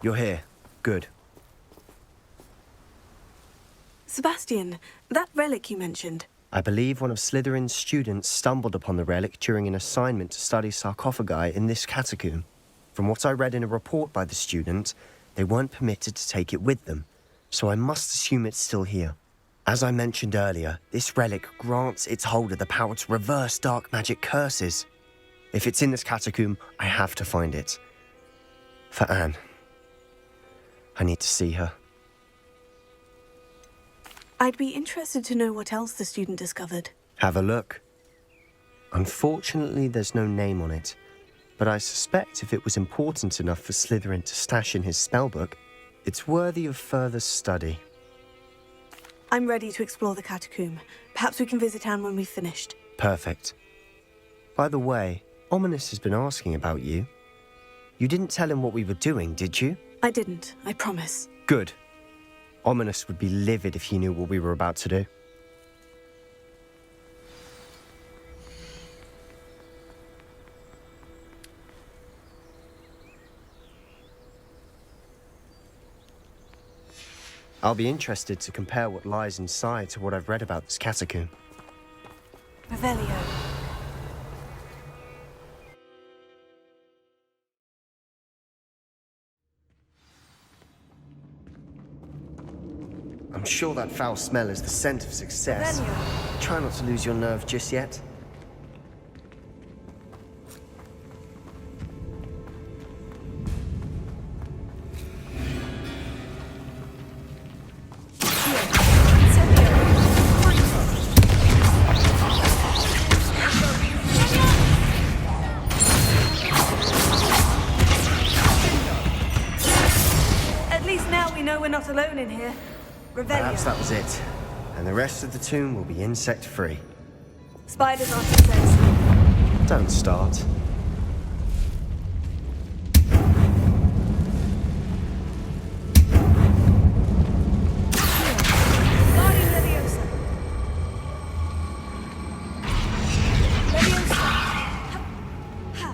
You're here. Good. Sebastian, that relic you mentioned. I believe one of Slytherin's students stumbled upon the relic during an assignment to study sarcophagi in this catacomb. From what I read in a report by the student, they weren't permitted to take it with them, so I must assume it's still here. As I mentioned earlier, this relic grants its holder the power to reverse dark magic curses. If it's in this catacomb, I have to find it. For Anne. I need to see her. I'd be interested to know what else the student discovered. Have a look. Unfortunately, there's no name on it, but I suspect if it was important enough for Slytherin to stash in his spellbook, it's worthy of further study. I'm ready to explore the catacomb. Perhaps we can visit Anne when we've finished. Perfect. By the way, Ominous has been asking about you. You didn't tell him what we were doing, did you? I didn't, I promise. Good. Ominous would be livid if he knew what we were about to do. I'll be interested to compare what lies inside to what I've read about this catacomb. Revelio. I'm sure that foul smell is the scent of success. Revelio. Try not to lose your nerve just yet. At least now we know we're not alone in here. Revelio. Perhaps that was it. And the rest of the tomb will be insect-free. Spiders aren't insects. Don't start. Guardian Leviosa. Leviosa. Ha.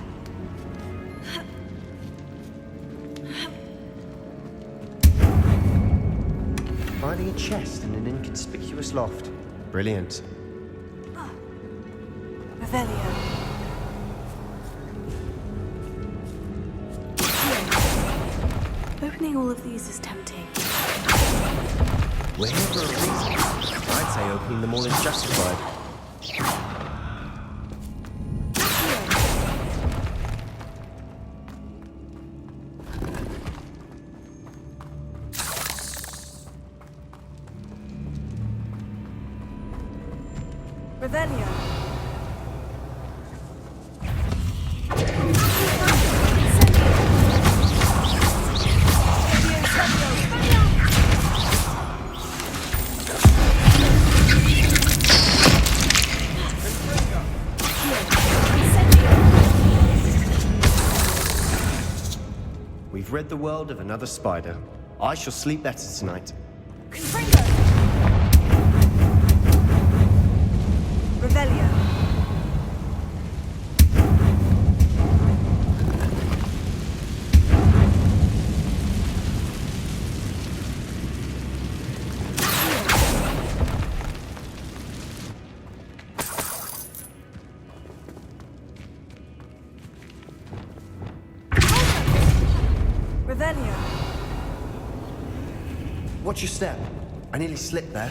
Finding a chest in an inconspicuous loft. Brilliant. Revelio. Opening all of these is tempting. We're here for a reason. I'd say opening them all is justified. Revelio. We've rid the world of another spider. I shall sleep better tonight. Confringo. Revelio. Revelio. Watch your step. I nearly slipped there.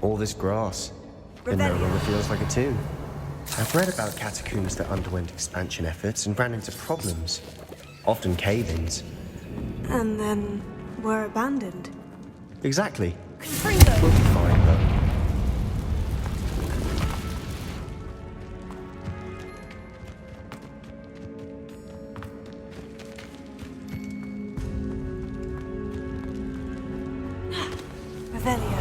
All this grass. It no longer feels like a tomb. I've read about catacombs that underwent expansion efforts and ran into problems. Often cave-ins. And then were abandoned. Exactly. Confringo. We'll be fine, though. Revelio.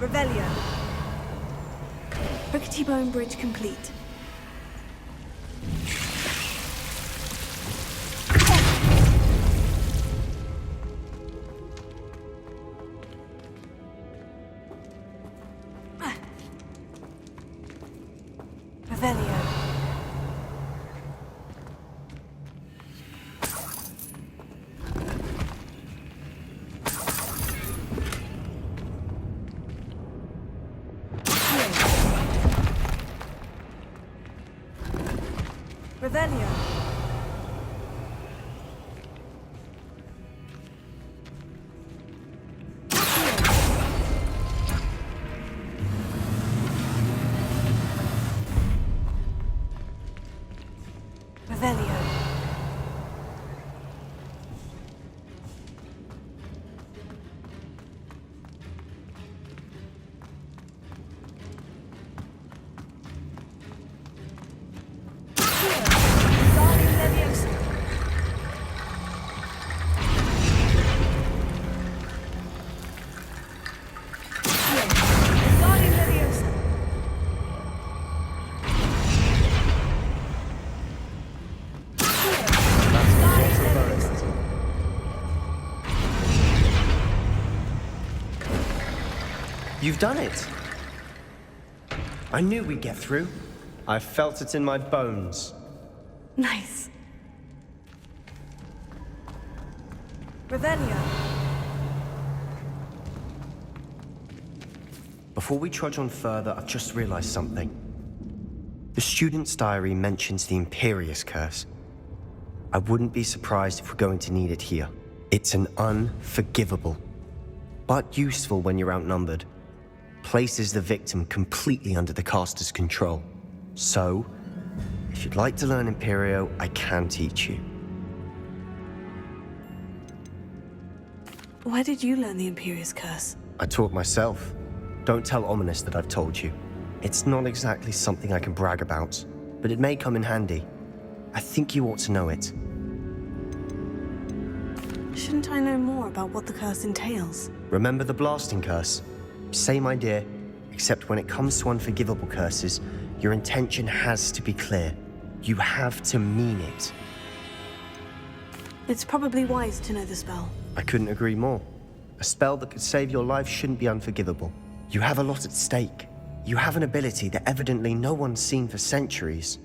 Revelio. Rickety Bone Bridge complete. Revelio. Revelio. Revelio. You've done it! I knew we'd get through. I felt it in my bones. Nice. Revelio. Before we trudge on further, I've just realized something. The student's diary mentions the Imperious Curse. I wouldn't be surprised if we're going to need it here. It's an unforgivable, but useful when you're outnumbered. Places the victim completely under the caster's control. So, if you'd like to learn Imperio, I can teach you. Where did you learn the Imperious Curse? I taught myself. Don't tell Ominous that I've told you. It's not exactly something I can brag about, but it may come in handy. I think you ought to know it. Shouldn't I know more about what the curse entails? Remember the blasting curse? Same idea, except when it comes to unforgivable curses, your intention has to be clear. You have to mean it. It's probably wise to know the spell. I couldn't agree more. A spell that could save your life shouldn't be unforgivable. You have a lot at stake. You have an ability that evidently no one's seen for centuries.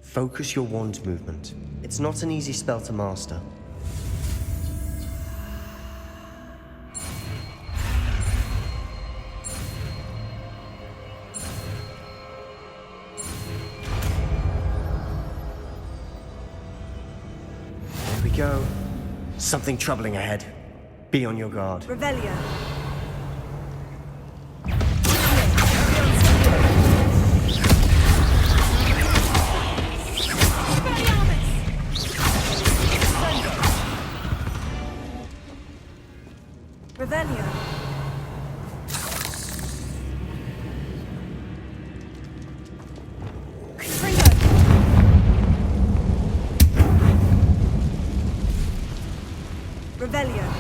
Focus your wand movement. It's not an easy spell to master. There we go. Something troubling ahead. Be on your guard. Revelio. Revelio. Revelio.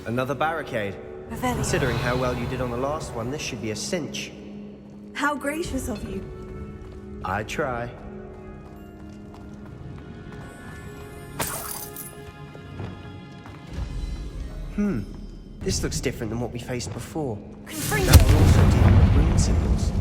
Another barricade. Revelio. Considering how well you did on the last one, this should be a cinch. How gracious of you. I try. This looks different than what we faced before. Confringo. Now we're also dealing with rune symbols.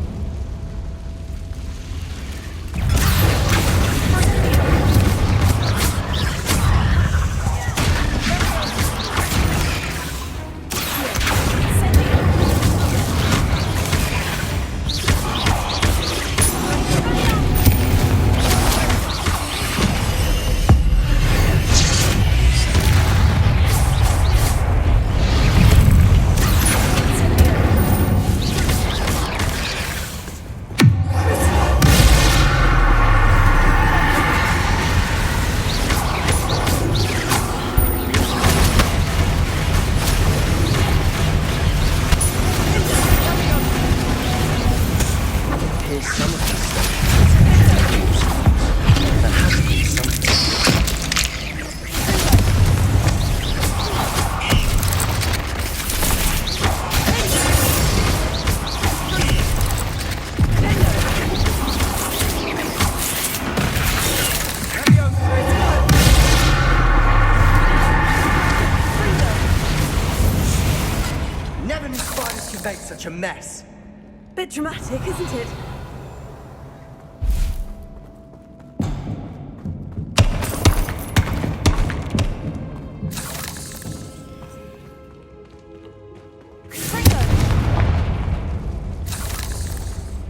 such a mess. Bit dramatic, isn't it?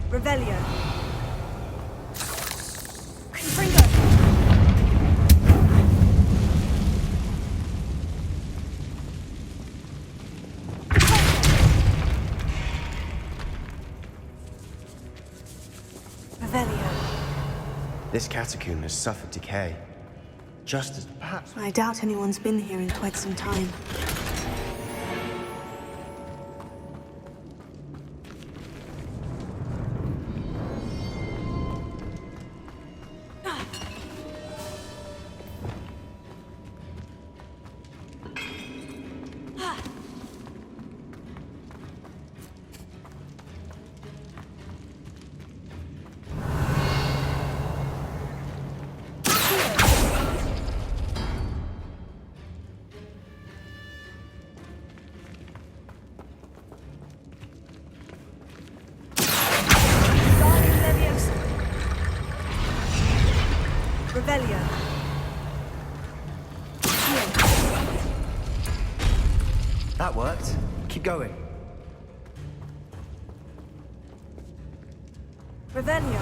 Revelio. Confringo. Revelio. This catacomb has suffered decay. Just as perhaps... I doubt anyone's been here in quite some time. Revelio. That worked. Keep going. Revelio.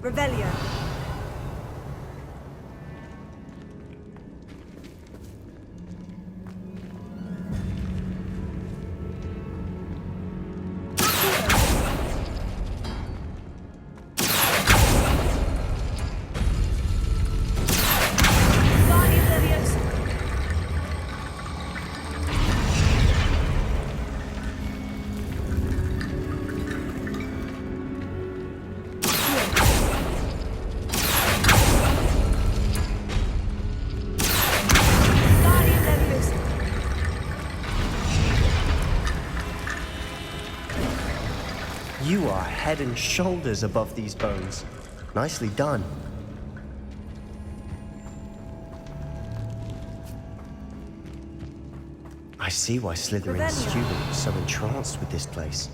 Revelio. You are head and shoulders above these bones. Nicely done. I see why Slytherin's student was so entranced with this place.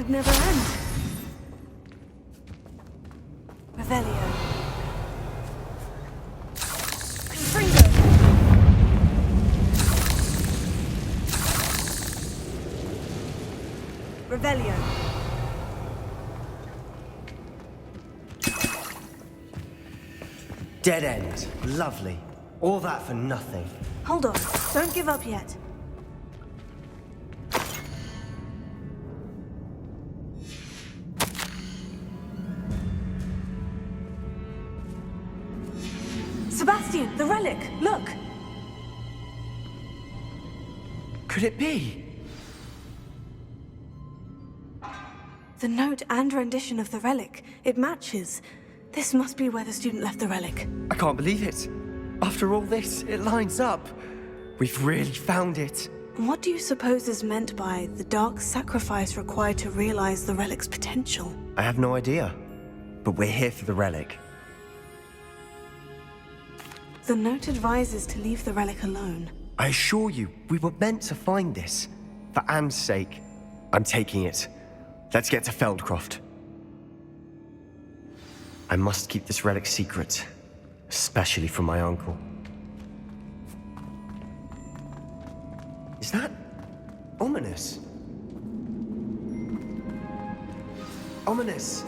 Never end. Revelio. Confringo. Revelio. Dead end. Lovely. All that for nothing. Hold on. Don't give up yet. Sebastian, the relic! Look! could it be? The note and rendition of the relic, it matches. This must be where the student left the relic. I can't believe it. After all this, it lines up. We've really found it. What do you suppose is meant by the dark sacrifice required to realize the relic's potential? I have no idea. But we're here for the relic. The note advises to leave the relic alone. I assure you, we were meant to find this. For Anne's sake. I'm taking it. Let's get to Feldcroft. I must keep this relic secret. Especially from my uncle. Is that ominous? Ominous!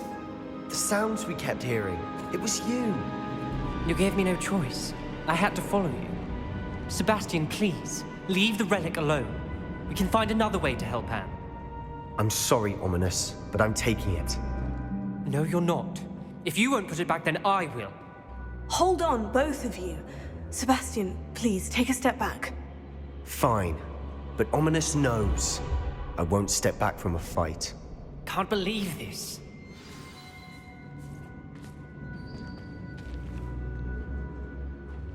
The sounds we kept hearing. It was you. You gave me no choice. I had to follow you. Sebastian, please, leave the relic alone. We can find another way to help Anne. I'm sorry, Ominous, but I'm taking it. No, you're not. If you won't put it back, then I will. Hold on, both of you. Sebastian, please, take a step back. Fine, but Ominous knows I won't step back from a fight. Can't believe this.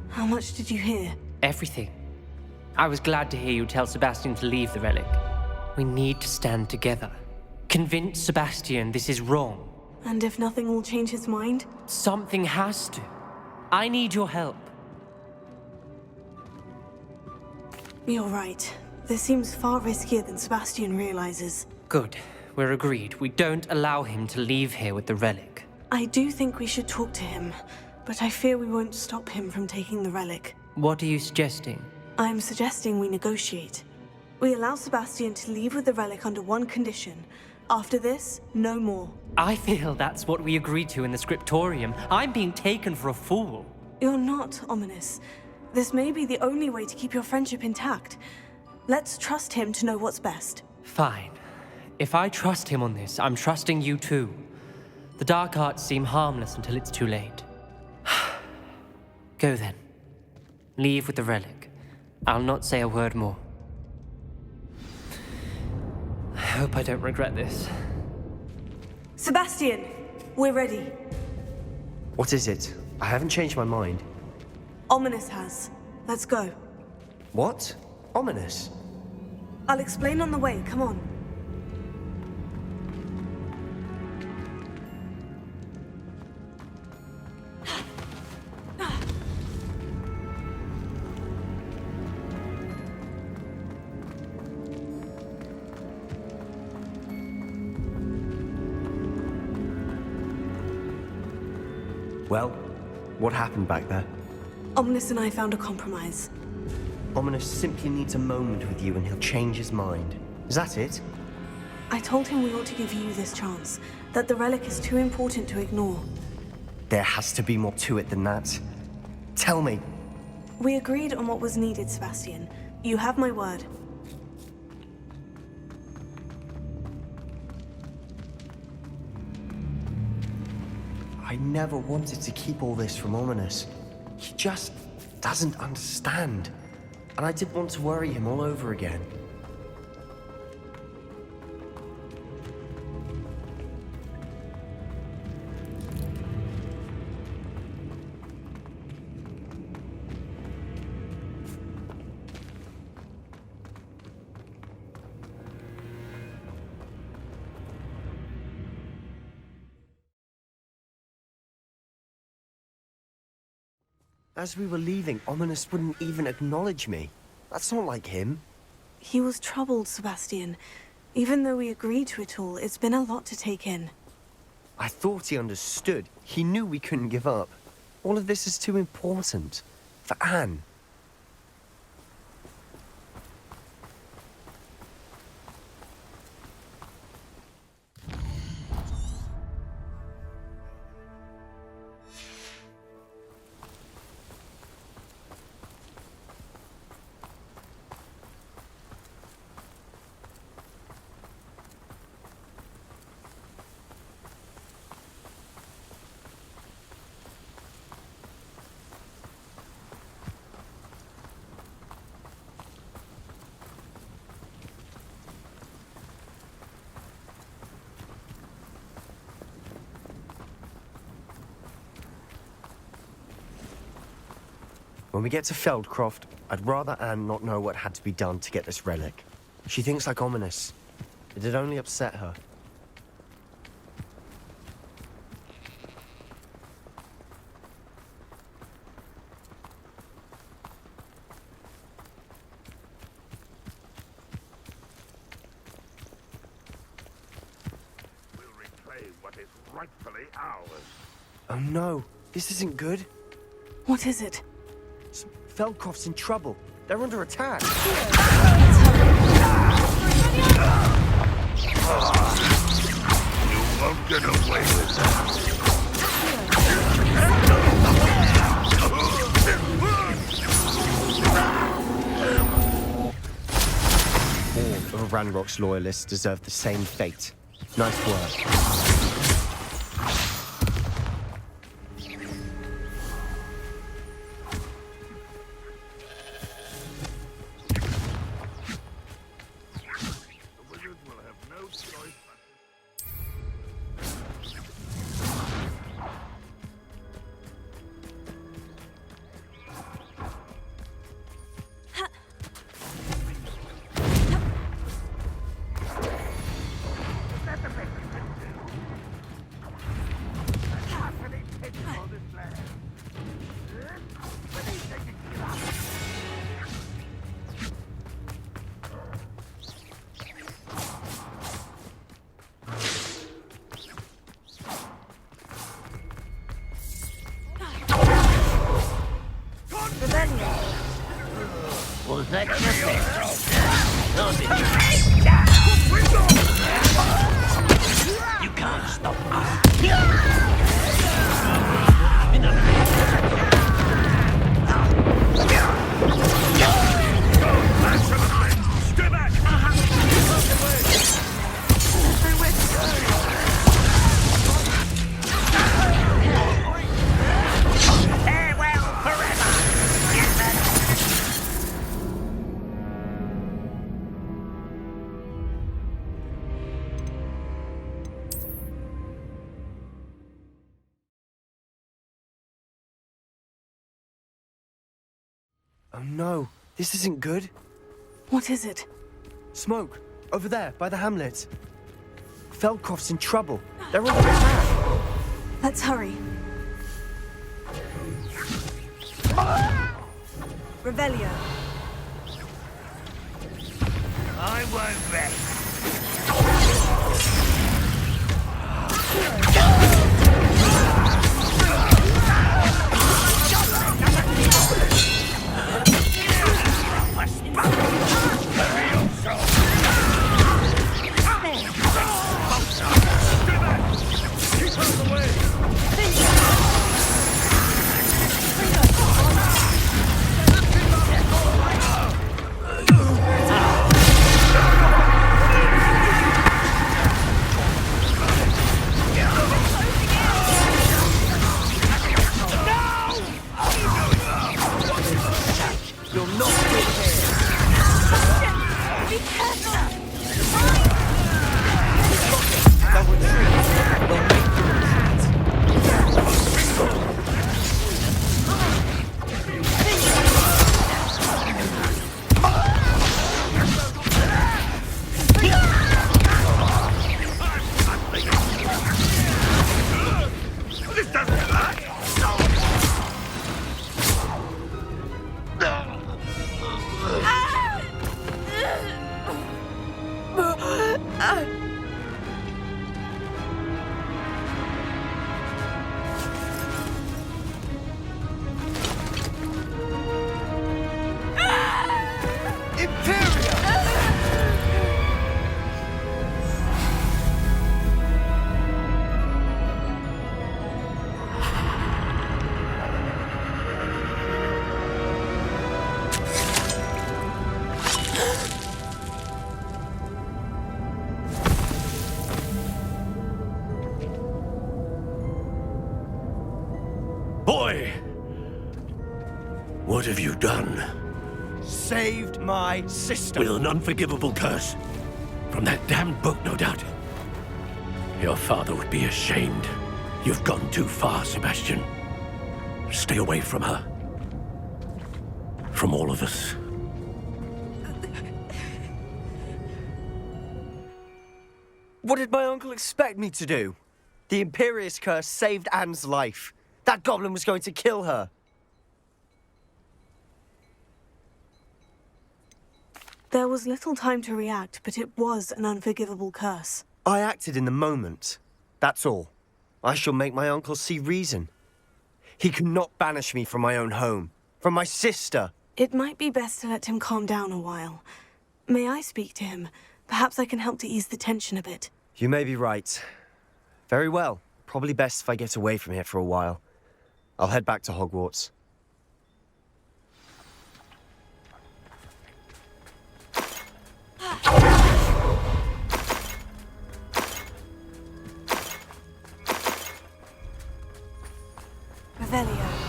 How much did you hear? Everything. I was glad to hear you tell Sebastian to leave the relic. We need to stand together. Convince Sebastian this is wrong. And if nothing will change his mind? Something has to. I need your help. You're right. This seems far riskier than Sebastian realizes. Good. We're agreed. We don't allow him to leave here with the relic. I do think we should talk to him, but I fear we won't stop him from taking the relic. What are you suggesting? I'm suggesting we negotiate. We allow Sebastian to leave with the relic under one condition. After this, no more. I feel that's what we agreed to in the scriptorium. I'm being taken for a fool. You're not, Ominous. This may be the only way to keep your friendship intact. Let's trust him to know what's best. Fine. If I trust him on this, I'm trusting you too. The dark arts seem harmless until it's too late. Go then. Leave with the relic. I'll not say a word more. I hope I don't regret this. Sebastian, we're ready. What is it? I haven't changed my mind. Ominous has. Let's go. What? Ominous? I'll explain on the way, come on. Well, what happened back there? Ominous and I found a compromise. Ominous simply needs a moment with you and he'll change his mind. Is that it? I told him we ought to give you this chance, that the relic is too important to ignore. There has to be more to it than that. Tell me. We agreed on what was needed, Sebastian. You have my word. I never wanted to keep all this from Ominous. He just doesn't understand. And I didn't want to worry him all over again. As we were leaving, Ominous wouldn't even acknowledge me. That's not like him. He was troubled, Sebastian. Even though we agreed to it all, it's been a lot to take in. I thought he understood. He knew we couldn't give up. All of this is too important. For Anne. When we get to Feldcroft, I'd rather Anne not know what had to be done to get this relic. She thinks like ominous. It'd only upset her. We'll reclaim what is rightfully ours. Oh no, this isn't good. What is it? Feldcroft's in trouble. They're under attack. You won't get away with that. All of Ranrock's loyalists deserve the same fate. Nice work. The wizards will have no choice but Was that your best? You can't stop us. Stay back! Farewell forever! Oh no, this isn't good. What is it? Smoke, over there, by the hamlet. Feldcroft's in trouble. They're under attack. Let's hurry. Revelio. I won't rest. Boy! What have you done? Saved my sister. With an unforgivable curse. From that damned book, no doubt. Your father would be ashamed. You've gone too far, Sebastian. Stay away from her. from all of us. What did my uncle expect me to do? The Imperious curse saved Anne's life. That goblin was going to kill her. There was little time to react, but it was an unforgivable curse. I acted in the moment. That's all. I shall make my uncle see reason. He cannot banish me from my own home, from my sister. It might be best to let him calm down a while. May I speak to him? Perhaps I can help to ease the tension a bit. You may be right. Very well. Probably best if I get away from here for a while. I'll head back to Hogwarts. Revelio.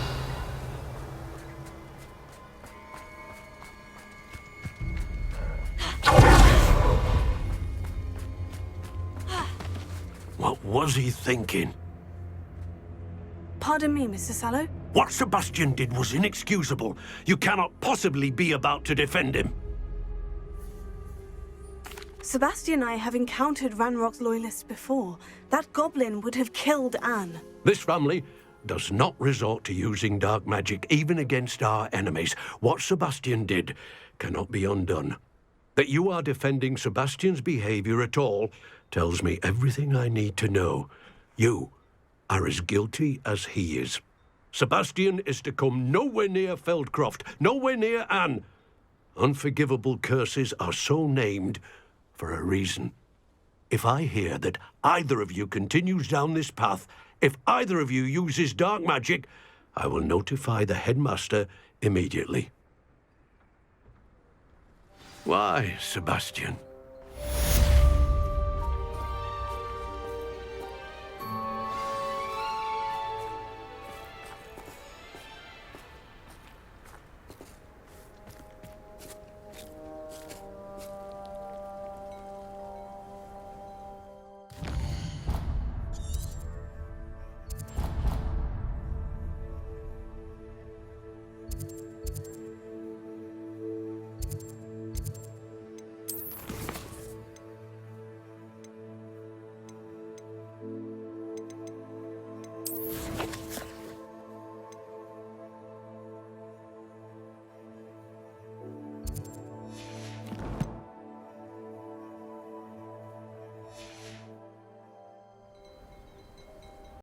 What was he thinking? Pardon me, Mr. Sallow? What Sebastian did was inexcusable. You cannot possibly be about to defend him. Sebastian and I have encountered Ranrock's loyalists before. That goblin would have killed Anne. This family does not resort to using dark magic, even against our enemies. What Sebastian did cannot be undone. That you are defending Sebastian's behavior at all tells me everything I need to know. You are as guilty as he is. Sebastian is to come nowhere near Feldcroft, nowhere near Anne. Unforgivable curses are so named for a reason. If I hear that either of you continues down this path, if either of you uses dark magic, I will notify the headmaster immediately. Why, Sebastian?